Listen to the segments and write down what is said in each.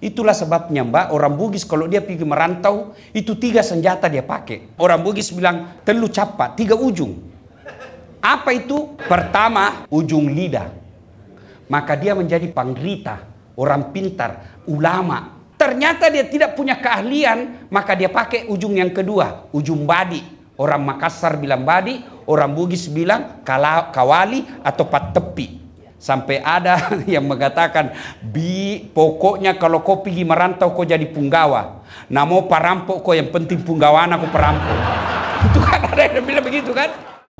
Itulah sebabnya Mbak, orang Bugis kalau dia pergi merantau, itu 3 senjata dia pakai. Orang Bugis bilang, telu capa, 3 ujung. Apa itu? Pertama, ujung lidah. Maka dia menjadi pangrita, orang pintar, ulama. Ternyata dia tidak punya keahlian, maka dia pakai ujung yang kedua, ujung badi. Orang Makassar bilang badi, orang Bugis bilang kawali atau patepi. Sampai ada yang mengatakan, pokoknya kalau kau pergi merantau kau jadi punggawa. Nah mau perampok kau, yang penting punggawan aku perampok. Itu kan ada yang bilang begitu kan.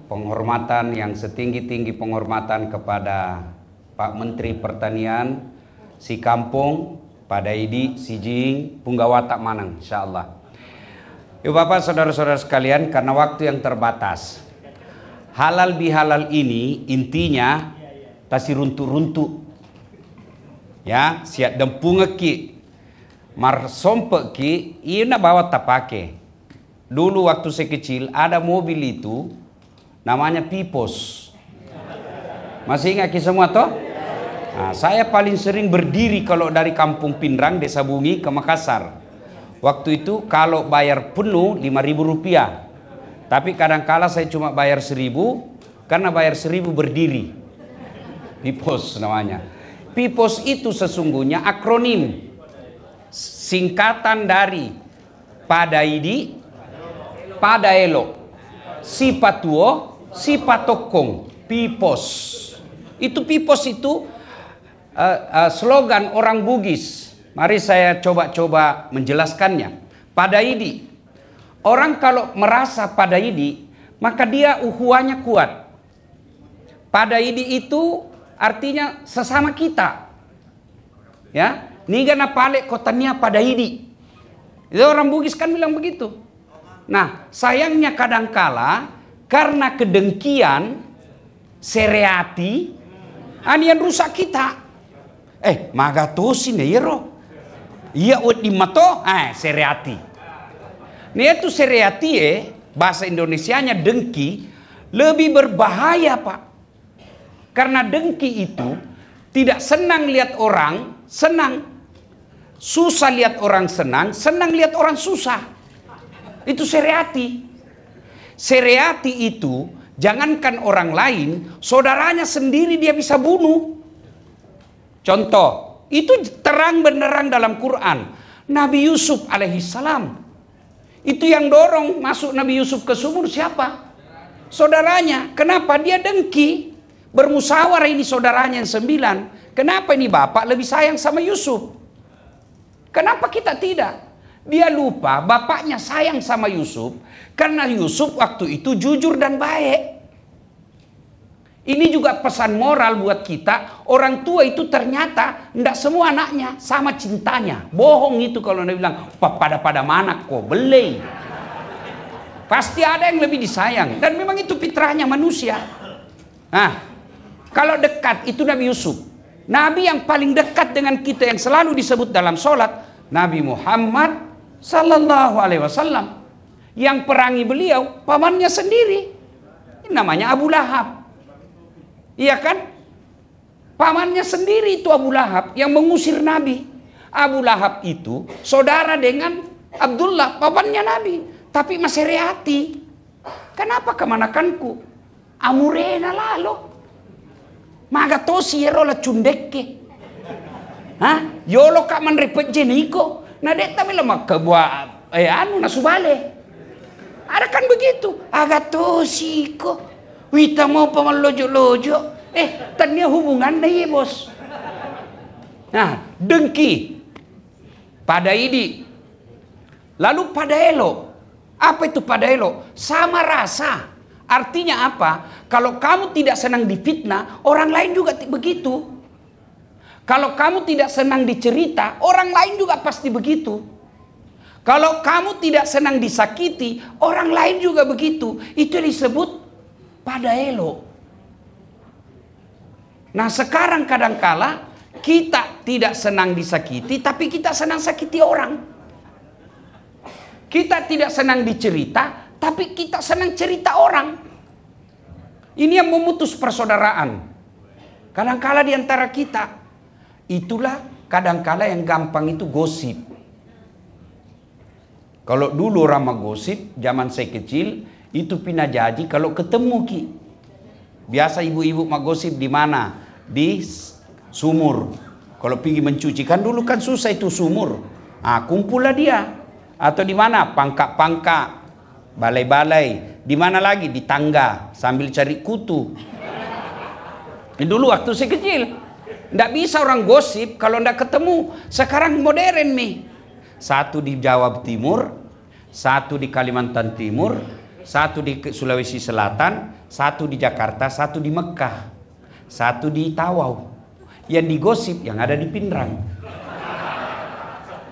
Penghormatan yang setinggi-tinggi penghormatan kepada Pak Menteri Pertanian, si Kampung, Pak Daidi, si Jing, Punggawa Tak Manang, insyaallah. Yuk Bapak, saudara-saudara sekalian, karena waktu yang terbatas, halal bihalal ini intinya tasi runtuk-runtuk, ya, siap dempunge ki, mar sompe ki, ina bawa tak pakai. Dulu waktu saya kecil ada mobil itu, namanya Pipos. Masih ingat ki semua toh? Nah, saya paling sering berdiri kalau dari Kampung Pindrang, Desa Bumi ke Makassar. Waktu itu kalau bayar penuh 5.000 rupiah. Tapi kadang-kala saya cuma bayar 1.000, karena bayar 1.000 berdiri. Pipos namanya. Pipos itu sesungguhnya akronim, singkatan dari Padaidi, Padaelo, Sipatuo, Sipatokong. Pipos. Itu Pipos itu slogan orang Bugis. Mari saya coba menjelaskannya. Padaidi. Orang kalau merasa Padaidi, maka dia uhuannya kuat. Padaidi itu artinya sesama kita. Ya, niga na pale kotanya Padaidi. Itu orang Bugis kan bilang begitu. Nah, sayangnya kadangkala karena kedengkian, sereati, anian rusak kita. Magatosin ya yero. Iya di mato, sereati. Nih itu sereati bahasa Indonesianya dengki, lebih berbahaya Pak. Karena dengki itu tidak senang lihat orang senang, susah lihat orang senang, senang lihat orang susah. Itu sereati. Sereati itu jangankan orang lain, saudaranya sendiri dia bisa bunuh. Contoh, itu terang benderang dalam Quran. Nabi Yusuf alaihissalam. Itu yang dorong masuk Nabi Yusuf ke sumur siapa? Saudaranya. Kenapa? Dia dengki. Bermusyawarah ini saudaranya yang 9. Kenapa ini bapak lebih sayang sama Yusuf? Kenapa kita tidak? Dia lupa bapaknya sayang sama Yusuf karena Yusuf waktu itu jujur dan baik. Ini juga pesan moral buat kita. Orang tua itu ternyata tidak semua anaknya sama cintanya. Bohong itu kalau dia bilang pada mana kok beli. Pasti ada yang lebih disayang. Dan memang itu fitrahnya manusia. Nah, kalau dekat itu Nabi Yusuf. Nabi yang paling dekat dengan kita yang selalu disebut dalam sholat, Nabi Muhammad Sallallahu Alaihi Wasallam. Yang perangi beliau pamannya sendiri. Ini namanya Abu Lahab. Iya kan? Pamannya sendiri itu Abu Lahab yang mengusir Nabi. Abu Lahab itu saudara dengan Abdullah, pamannya Nabi. Tapi masih reati. Kenapa kemanakanku? Amurena lalo. Magatosi yerola cundekke. Hah? Yolo kak manrepet jeniko. Nah deta bilang kebuah nasubale. Ada kan begitu. Agatosi ko. Wita mau paman lojo-lojo. Tanya hubungan nih bos. Nah, dengki. Padaidi. Lalu padaelo. Apa itu padaelo? Sama rasa. Artinya apa? Kalau kamu tidak senang difitnah, orang lain juga begitu. Kalau kamu tidak senang dicerita, orang lain juga pasti begitu. Kalau kamu tidak senang disakiti, orang lain juga begitu. Itu disebut padaelo. Nah sekarang kadangkala kita tidak senang disakiti, tapi kita senang sakiti orang. Kita tidak senang dicerita, tapi kita senang cerita orang. Ini yang memutus persaudaraan. Kadangkala di antara kita. Itulah kadangkala yang gampang itu gosip. Kalau dulu orang mah gosip, zaman saya kecil, itu pina jadi kalau ketemu ki. Biasa ibu-ibu mah gosip di mana? Di sumur. Kalau pergi mencuci, kan dulu kan susah itu sumur. Kumpullah dia. Atau di mana? Pangkak-pangkak, balai-balai. Di mana lagi? Di tangga, sambil cari kutu. Dulu waktu saya kecil, nggak bisa orang gosip kalau nggak ketemu. Sekarang modern nih. Satu di Jawa Timur, satu di Kalimantan Timur, satu di Sulawesi Selatan, satu di Jakarta, satu di Mekah, satu di Tawau. Yang digosip yang ada di Pindrang.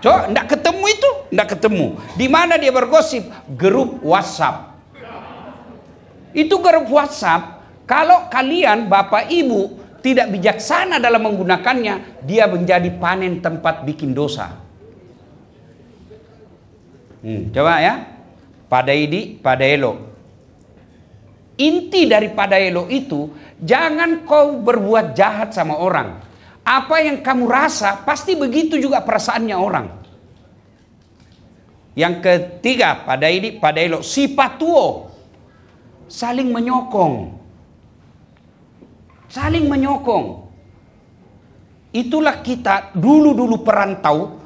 Coba, nggak ketemu itu, nggak ketemu. Di mana dia bergosip? Grup WhatsApp. Itu grup WhatsApp. Kalau kalian Bapak Ibu tidak bijaksana dalam menggunakannya, dia menjadi panen tempat bikin dosa. Coba ya, pada elok. Inti daripada elok itu, jangan kau berbuat jahat sama orang. Apa yang kamu rasa, pasti begitu juga perasaannya orang. Yang ketiga, pada elok, sifat tuo. Saling menyokong. Saling menyokong. Itulah kita dulu perantau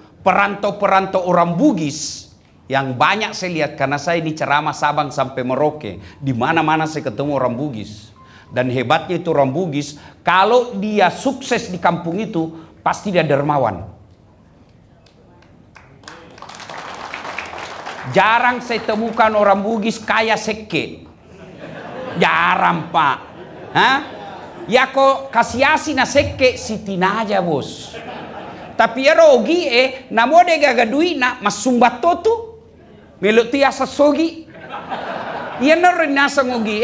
orang Bugis. Yang banyak saya lihat, karena saya ini ceramah Sabang sampai Merauke, di mana-mana saya ketemu orang Bugis. Dan hebatnya itu orang Bugis, kalau dia sukses di kampung itu, pasti dia dermawan. Jarang saya temukan orang Bugis kaya seke. Jarang, Pak. Ya kok kasiasi na seke sitina aja, bos. Tapi ya rogi namo de gagadui na masumbato tu. Meluti asa sogi. Iya narin nasa ngogi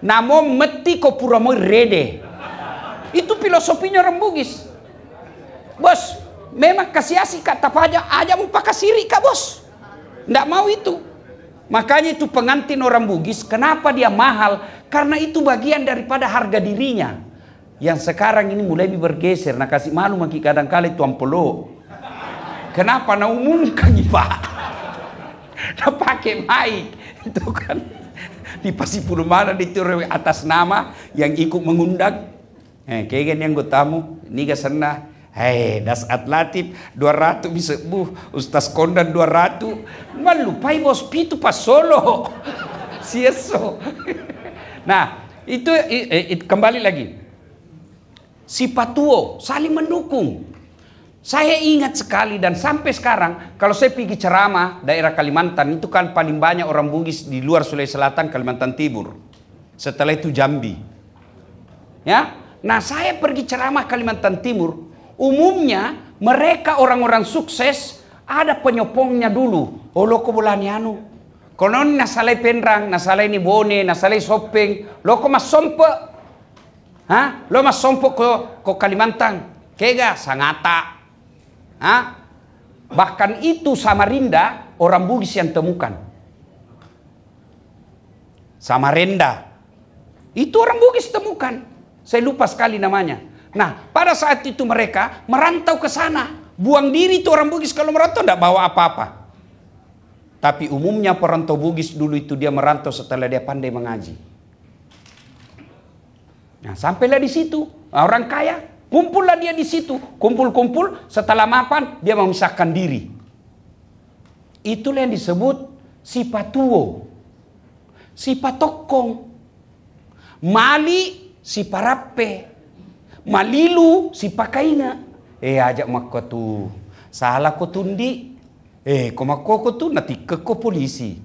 namo meti ko pura mo rede. Itu filosofinya orang Bugis. Bos, memang kasiasi kata aja mau pakasiri kak bos. Nggak mau itu. Makanya itu pengantin orang Bugis, kenapa dia mahal? Karena itu bagian daripada harga dirinya. Yang sekarang ini mulai bergeser. Nah kasih malu maki kadang-kali tuan pelo. Kenapa? Nah umumkan Pak. Nah pakai mic itu kan di Pasipulu mana di atas nama yang ikut mengundang kayak yang gue tamu ini gak senah das atlatif 200 bisa Ustaz Kondan 200 malupai bos pitu pas solo sieso. Nah itu kembali lagi sifat tuo saling mendukung. Saya ingat sekali dan sampai sekarang kalau saya pergi ceramah daerah Kalimantan itu kan paling banyak orang Bugis di luar Sulawesi Selatan, Kalimantan Timur. Setelah itu Jambi. Ya. Nah, saya pergi ceramah Kalimantan Timur, umumnya mereka orang-orang sukses ada penyopongnya dulu. Oh loko bolani anu. Konon nasalai Penrang, nasalai ni Bone, nasalai Sopeng, loko mas sompo. Lo mas sompo ko Kalimantan. Kega Sangata. Bahkan itu Samarinda orang Bugis yang temukan. Samarinda itu orang Bugis temukan. Saya lupa sekali namanya. Nah pada saat itu mereka merantau ke sana. Buang diri itu orang Bugis kalau merantau tidak bawa apa-apa. Tapi umumnya perantau Bugis dulu itu dia merantau setelah dia pandai mengaji. Nah sampailah di situ orang kaya. Kumpullah dia di situ, kumpul-kumpul, setelah mapan dia memisahkan diri. Itulah yang disebut sifat tuo, sifat tokong, mali si parape, malilu si pakaina. Ajak makko tu, salah ko tundi, komako ko tu nanti ke polisi.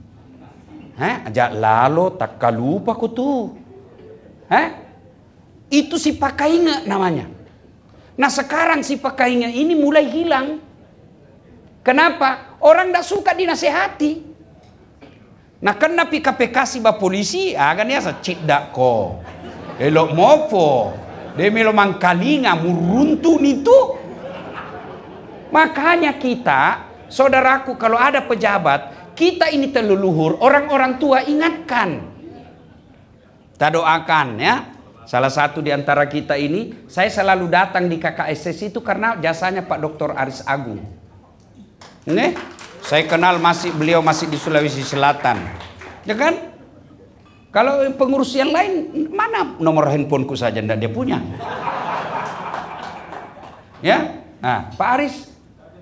Ajak lalo tak kalupa ko tu. Itu si pakaina namanya. Nah sekarang si pakainya ini mulai hilang. Kenapa? Orang tidak suka dinasehati. Nah kena PKPK si polisi, agan ya secik ko. Elok mopo. Demelo mangkalinga muruntun itu. Makanya kita, saudaraku kalau ada pejabat, kita ini terleluhur, orang-orang tua ingatkan. Kita doakan ya. Salah satu di antara kita ini, saya selalu datang di KKSS itu karena jasanya Pak Dr. Aris Agung. Nih, saya kenal beliau masih di Sulawesi Selatan. Ya kan? Kalau pengurus yang lain, mana nomor handphoneku saja ndak dia punya. Ya? Nah, Pak Aris,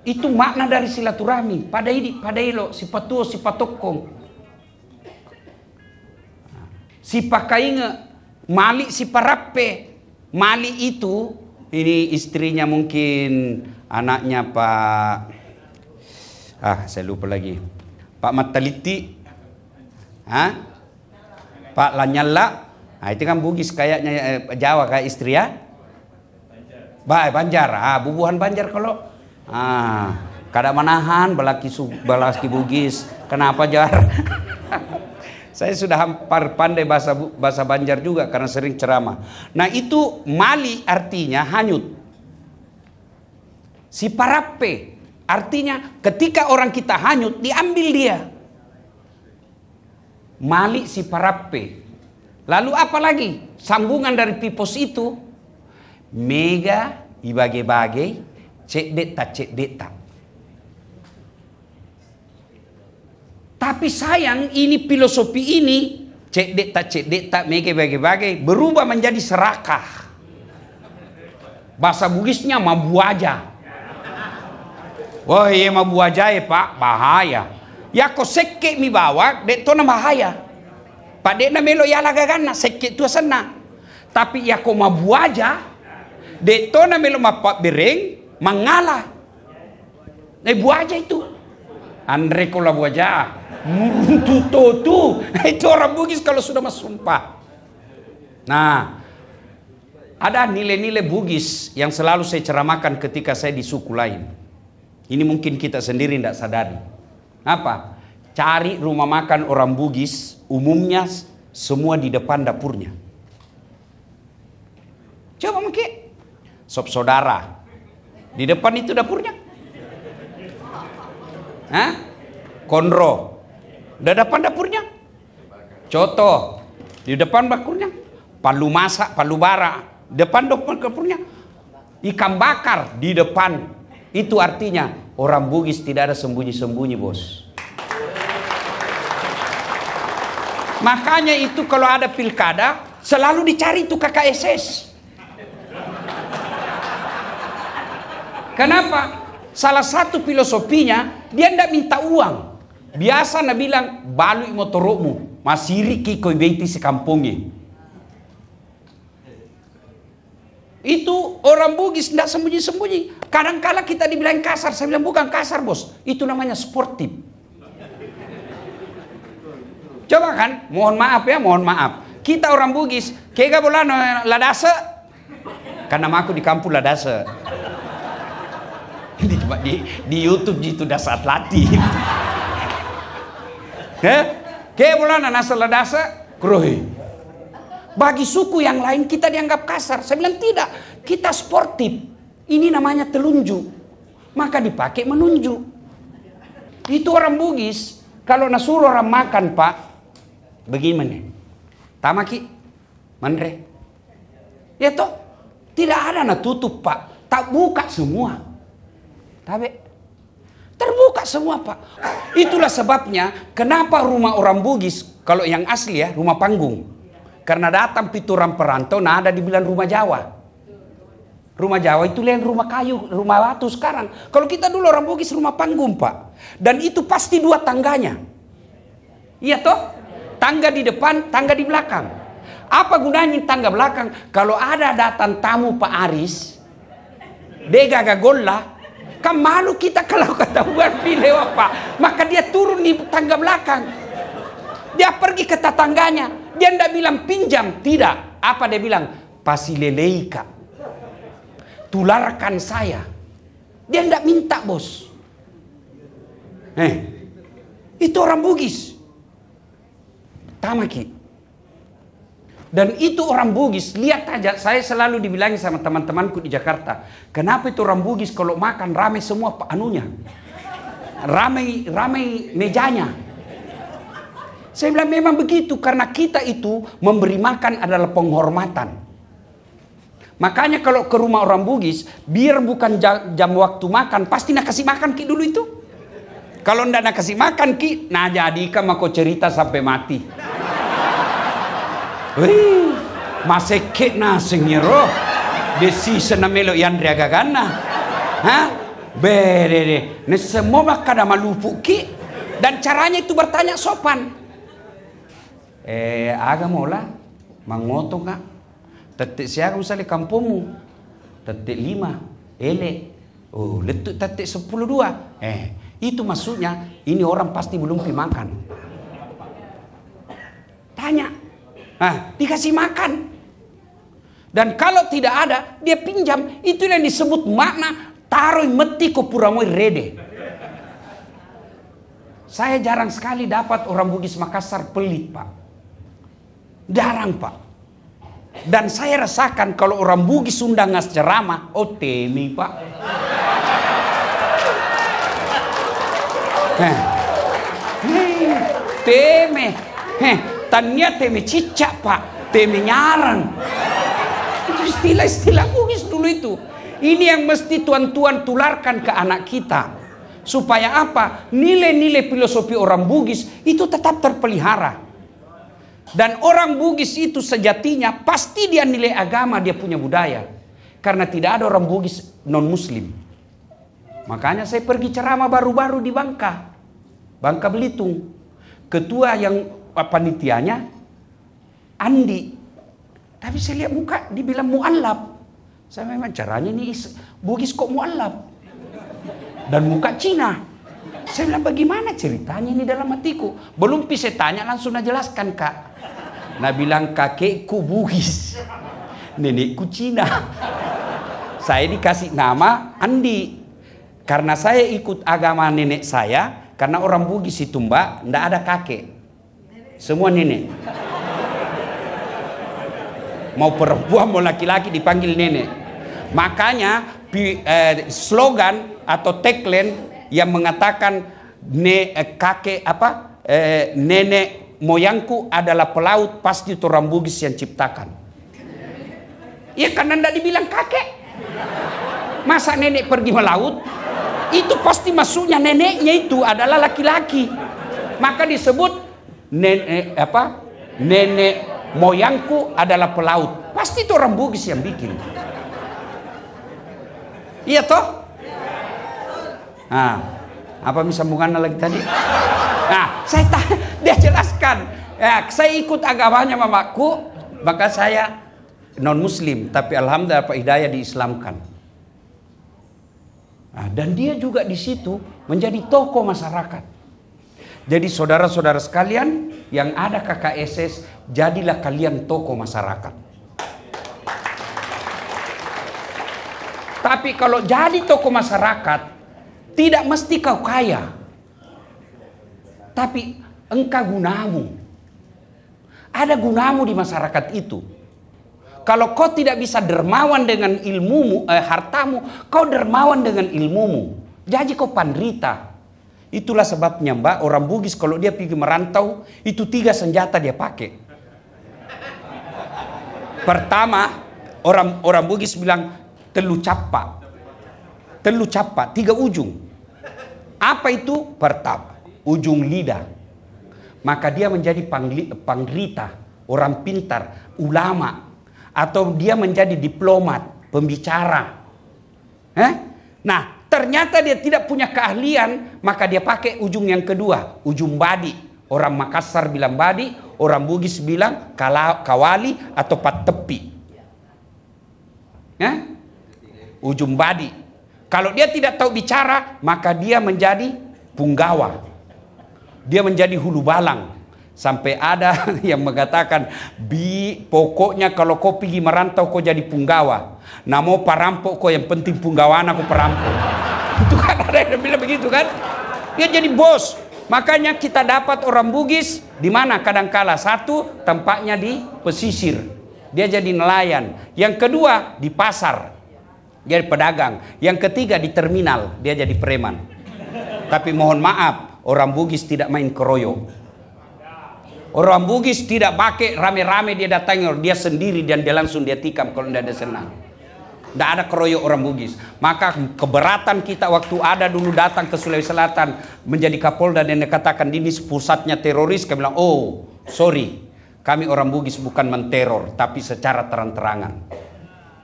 itu makna dari silaturahmi. Padailo, si patuo, si patokong. Si pakainge, mali si parappe. Mali itu, ini istrinya mungkin anaknya Pak, saya lupa lagi. Pak Mataliti. Pak Lanyala. Nah, itu kan Bugis kayaknya Jawa kayak istri ya. Banjar. Bubuhan Banjar kalau. Kada manahan balaki Bugis. Kenapa Jar? Saya sudah hampir pandai bahasa Banjar juga karena sering ceramah. Nah itu mali artinya hanyut. Si parape artinya ketika orang kita hanyut diambil dia. Mali si parape. Lalu apa lagi? Sambungan dari pipos itu. Mega ibage-bage cek deta. Tapi sayang ini filosofi ini cek deta mega bagi-bagi berubah menjadi serakah. Bahasa Bugisnya mabuaja. Wah iya mabuaja ya Pak, bahaya. Ya kok seke mi bawa dek to na bahaya. Pak dek na melo ya lagagana seke tu sana. Tapi ya kok mabuaja dek to na melo mapak bereng mangalah. Buaja itu. Andre kola buaja. Tuh. Itu orang Bugis kalau sudah sumpah. Nah, ada nilai-nilai Bugis yang selalu saya ceramahkan ketika saya di suku lain. Ini mungkin kita sendiri tidak sadari. Apa? Cari rumah makan orang Bugis, umumnya semua di depan dapurnya. Coba mungkin. Sop saudara. Di depan itu dapurnya. Konro. Udah depan dapurnya. Coto di depan dapurnya. Palu masak, palu bara depan dapurnya. Ikan bakar di depan. Itu artinya orang Bugis tidak ada sembunyi-sembunyi, bos. Makanya itu kalau ada pilkada selalu dicari itu KKSS. Kenapa? Salah satu filosofinya dia tidak minta uang. Biasa na bilang balui motoromu masiri kikoi beiti si kampungnya. Itu orang Bugis tidak sembunyi-sembunyi. Kadang-kala kita dibilang kasar, saya bilang bukan kasar bos, itu namanya sportif. Coba kan, mohon maaf. Kita orang Bugis, kega bolano ladase, karena aku di kampung ladase. Di YouTube itu dasar latih. Kayak bulan nasa ladasa krohi. Bagi suku yang lain kita dianggap kasar. Saya bilang tidak, kita sportif. Ini namanya telunjuk. Maka dipakai menunjuk. Itu orang Bugis. Kalau nasuruh orang makan Pak, bagaimana? Tamaki, mandre. Ya toh, tidak ada na tutup Pak. Tak buka semua. Tapi terbuka semua Pak. Itulah sebabnya kenapa rumah orang Bugis kalau yang asli ya rumah panggung. Karena datang pituran perantau, nah ada dibilang rumah Jawa. Rumah Jawa itu lain rumah kayu, rumah batu sekarang. Kalau kita dulu orang Bugis rumah panggung Pak. Dan itu pasti dua tangganya. Iya toh? Tangga di depan, tangga di belakang. Apa gunanya tangga belakang? Kalau ada datang tamu Pak Aris, dega gagolla. Kan malu kita kalau ketahuan pilih apa. Maka dia turun di tangga belakang. Dia pergi ke tetangganya. Dia tidak bilang pinjam. Tidak. Apa dia bilang? Pasileleika. Tularkan saya. Dia tidak minta bos. Itu orang Bugis. Tamaki. Dan itu orang Bugis, lihat aja, saya selalu dibilangi sama teman-temanku di Jakarta. Kenapa itu orang Bugis kalau makan ramai semua anunya? Ramai mejanya. Saya bilang memang begitu, karena kita itu memberi makan adalah penghormatan. Makanya kalau ke rumah orang Bugis, biar bukan jam waktu makan, pasti nak kasih makan ki dulu itu. Kalau ndak nak kasih makan ki, nah jadi kan mako cerita sampai mati. Wih, maseke nasing roh. Desi senamelo Yandria Gagana. Hah? Bere deh. Nah semua maka ada malupu ki. Dan caranya itu bertanya sopan. Agamola, mangoto ka. Tetek siaga usah di kampungmu. Tetek 5, ele. Oh, letuk tetek 10-2. Itu maksudnya ini orang pasti belum pi makan. Tanya. Dikasih makan. Dan kalau tidak ada, dia pinjam. Itu yang disebut makna taruh meti ko puramoi rede. Saya jarang sekali dapat orang Bugis Makassar pelit, Pak. Jarang, Pak. Dan saya rasakan kalau orang Bugis Sunda ngas ceramah, temi, Pak. Teme. Tanya teme cicak, Pak. Teme nyarang. Itu istilah-istilah Bugis dulu itu. Ini yang mesti tuan-tuan tularkan ke anak kita. Supaya apa? Nilai-nilai filosofi orang Bugis itu tetap terpelihara. Dan orang Bugis itu sejatinya pasti dia nilai agama, dia punya budaya. Karena tidak ada orang Bugis non-muslim. Makanya saya pergi ceramah baru-baru di Bangka Belitung. Ketua yang panitianya Andi. Tapi saya lihat muka dibilang mu'allab. Saya memang caranya ini Bugis kok mu'allab. Dan muka Cina. Saya bilang bagaimana ceritanya ini dalam hatiku. Belum bisa tanya langsung jelaskan, Kak. Nah bilang kakekku Bugis, nenekku Cina. Saya dikasih nama Andi. Karena saya ikut agama nenek saya. Karena orang Bugis itu Mbak, ndak ada kakek. Semua nenek. Mau perempuan mau laki-laki dipanggil nenek. Makanya slogan atau tagline yang mengatakan nenek moyangku adalah pelaut, pasti itu orang Bugis yang ciptakan. Ya karena ndak dibilang kakek. Masa nenek pergi melaut? Itu pasti maksudnya neneknya itu adalah laki-laki. Maka disebut nenek moyangku adalah pelaut. Pasti itu orang Bugis yang bikin. Iya toh? Apa sambungannya lagi tadi? Dia jelaskan. Saya ikut agamanya mamaku, maka saya non muslim, tapi alhamdulillah Pak Hidayah diislamkan. Dan dia juga di situ menjadi tokoh masyarakat. Jadi saudara-saudara sekalian yang ada KKSS, jadilah kalian tokoh masyarakat. Tapi kalau jadi tokoh masyarakat, tidak mesti kau kaya. Tapi engkau gunamu. Ada gunamu di masyarakat itu. Kalau kau tidak bisa dermawan dengan ilmumu, hartamu, kau dermawan dengan ilmumu. Jadi kau pandrita. Itulah sebabnya Mbak, orang Bugis kalau dia pergi merantau, itu 3 senjata dia pakai. Pertama, orang Bugis bilang telu capa. Telu capa, 3 ujung. Apa itu? Pertama, ujung lidah. Maka dia menjadi pangrita, orang pintar, ulama. Atau dia menjadi diplomat, pembicara. Nah, ternyata dia tidak punya keahlian, maka dia pakai ujung yang kedua, ujung badi. Orang Makassar bilang badi, orang Bugis bilang kawali atau patepi. Ujung badi. Kalau dia tidak tahu bicara, maka dia menjadi punggawa. Dia menjadi hulu balang. Sampai ada yang mengatakan, pokoknya kalau kau pergi merantau kau jadi punggawa. Nah mau perampok kau, yang penting punggawan aku perampok. Itu kan ada yang bilang begitu kan. Dia jadi bos. Makanya kita dapat orang Bugis di mana kadangkala satu tempatnya di pesisir. Dia jadi nelayan. Yang kedua di pasar. Dia jadi pedagang. Yang ketiga di terminal. Dia jadi preman. Tapi mohon maaf, orang Bugis tidak main keroyo. Orang Bugis tidak pakai rame-rame dia datang, dia sendiri dan dia langsung dia tikam kalau tidak ada senang. Tidak ada keroyok orang Bugis. Maka keberatan kita waktu ada dulu datang ke Sulawesi Selatan menjadi Kapolda dan dikatakan ini pusatnya teroris. Kami bilang, oh sorry, kami orang Bugis bukan menteror, tapi secara terang-terangan.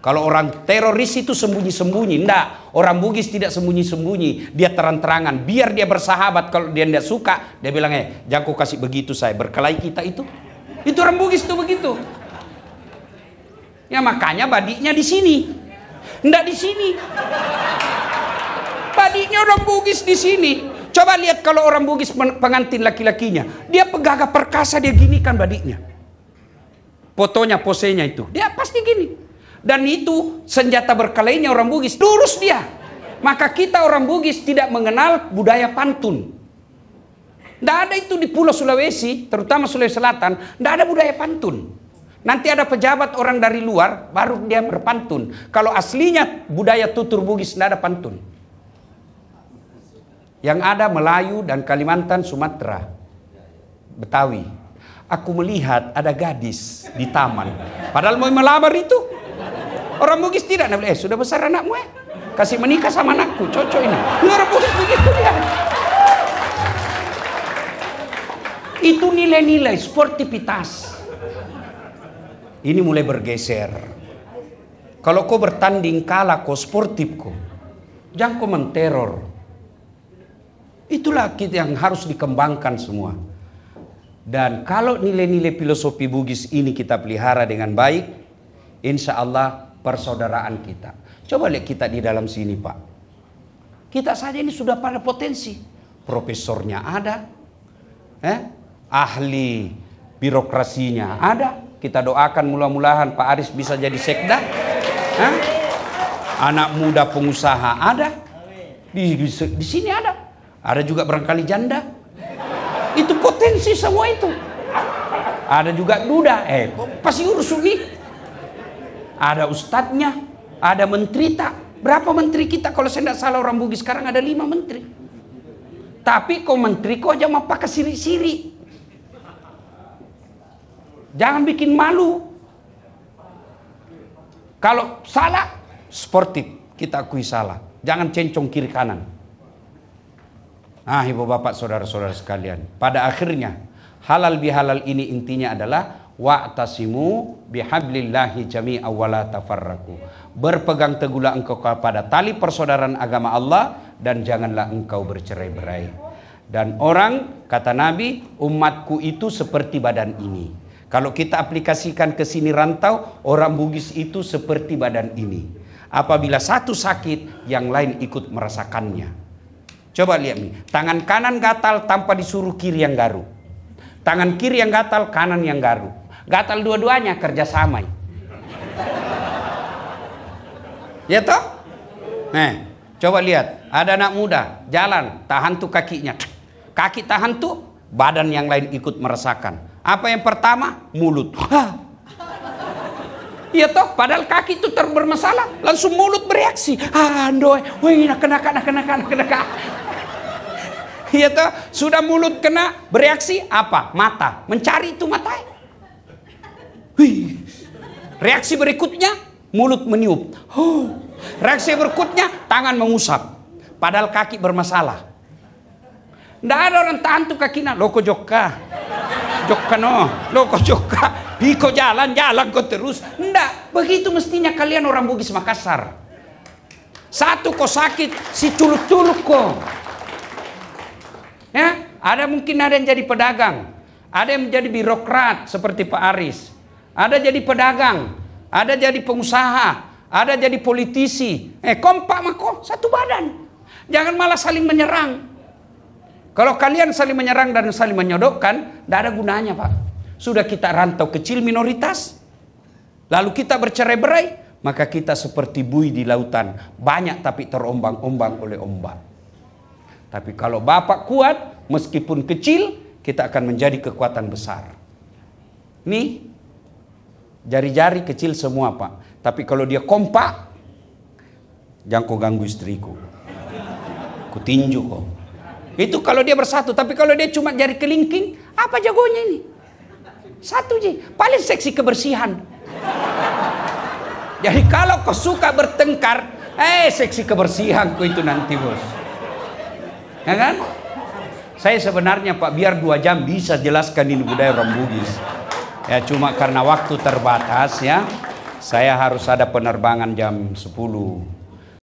Kalau orang teroris itu sembunyi-sembunyi. Enggak, orang Bugis tidak sembunyi-sembunyi. Dia terang-terangan. Biar dia bersahabat. Kalau dia tidak suka, dia bilang, jangan kau kasih begitu saya. Berkelahi kita itu. Itu orang Bugis itu begitu. Ya makanya badiknya di sini. Enggak di sini. Badiknya orang Bugis di sini. Coba lihat kalau orang Bugis pengantin laki-lakinya. Dia pegagah perkasa, dia ginikan badiknya. Fotonya, posenya itu. Dia pasti gini. Dan itu senjata berkelainya orang Bugis. Lurus dia. Maka kita orang Bugis tidak mengenal budaya pantun. Tidak ada itu di Pulau Sulawesi, terutama Sulawesi Selatan. Tidak ada budaya pantun. Nanti ada pejabat orang dari luar, baru dia berpantun. Kalau aslinya budaya tutur Bugis tidak ada pantun. Yang ada Melayu dan Kalimantan, Sumatera, Betawi. Aku melihat ada gadis di taman. Padahal mau melamar itu. Orang Bugis tidak, sudah besar anakmu kasih menikah sama anakku, cocok ini. Orang Bugis begitu dia. Itu nilai-nilai sportivitas. Ini mulai bergeser. Kalau kau bertanding kalah kau sportif kau, jangan kau menteror. Itulah yang harus dikembangkan semua. Dan kalau nilai-nilai filosofi Bugis ini kita pelihara dengan baik, insya Allah persaudaraan kita. Coba lihat kita di dalam sini Pak. Kita saja ini sudah pada potensi. Profesornya ada. Ahli birokrasinya ada. Kita doakan mudah-mudahan Pak Aris bisa jadi sekda. Anak muda pengusaha ada. Di sini ada. Ada juga barangkali janda. Itu potensi semua itu. Ada juga duda. Pasti urus ini. Ada ustadznya, ada menteri tak. Berapa menteri kita? Kalau saya tidak salah orang Bugis sekarang ada 5 menteri. Tapi kau menteri kau aja mau pakai siri-siri. Jangan bikin malu. Kalau salah, sportif. Kita akui salah. Jangan cencong kiri kanan. Ibu bapak saudara-saudara sekalian. Pada akhirnya, halal bihalal ini intinya adalah wa'tasimu bihablillahi jami'a wa la tafarraqu. Berpegang teguhlah engkau kepada tali persaudaraan agama Allah dan janganlah engkau bercerai-berai. Dan orang, kata Nabi, umatku itu seperti badan ini. Kalau kita aplikasikan ke sini rantau, orang Bugis itu seperti badan ini. Apabila satu sakit, yang lain ikut merasakannya. Coba lihat nih, tangan kanan gatal tanpa disuruh kiri yang garuk. Tangan kiri yang gatal, kanan yang garuk. Gatal dua-duanya kerjasama. Ya toh? Coba lihat, ada anak muda jalan, tahan tuh kakinya. Kaki tahan tuh, badan yang lain ikut merasakan. Apa yang pertama? Mulut. Iya toh, padahal kaki itu bermasalah, langsung mulut bereaksi. Kena. Iya toh, sudah mulut kena, bereaksi apa? Mata, mencari itu mata. Reaksi berikutnya, mulut meniup. Reaksi berikutnya, tangan mengusap. Padahal kaki bermasalah. Nggak ada orang tahan tuh kakinya. Loko jokka. Jokka no. Loko jokka. Biko jalan-jalan kok terus. Nggak. Begitu mestinya kalian orang Bugis Makassar. Satu kok sakit, si culuk-culuk kok. Ya, mungkin ada yang jadi pedagang. Ada yang menjadi birokrat seperti Pak Aris. Ada jadi pedagang. Ada jadi pengusaha. Ada jadi politisi. Kompak mako, satu badan. Jangan malah saling menyerang. Kalau kalian saling menyerang dan saling menyodokkan, tidak ada gunanya Pak. Sudah kita rantau kecil minoritas, lalu kita bercerai-berai, maka kita seperti buih di lautan. Banyak tapi terombang-ombang oleh ombak. Tapi kalau Bapak kuat, meskipun kecil, kita akan menjadi kekuatan besar. Nih, jari-jari kecil semua Pak. Tapi kalau dia kompak, jangan kau ganggu istriku. Kutinju kau. Itu kalau dia bersatu. Tapi kalau dia cuma jari kelingking, apa jagonya ini? Satu je. Paling seksi kebersihan. Jadi kalau kau suka bertengkar, seksi kebersihanku itu nanti bos. Ya kan? Saya sebenarnya Pak biar 2 jam bisa jelaskan ini budaya orang Bugis. Ya cuma karena waktu terbatas ya. Saya harus ada penerbangan jam 10.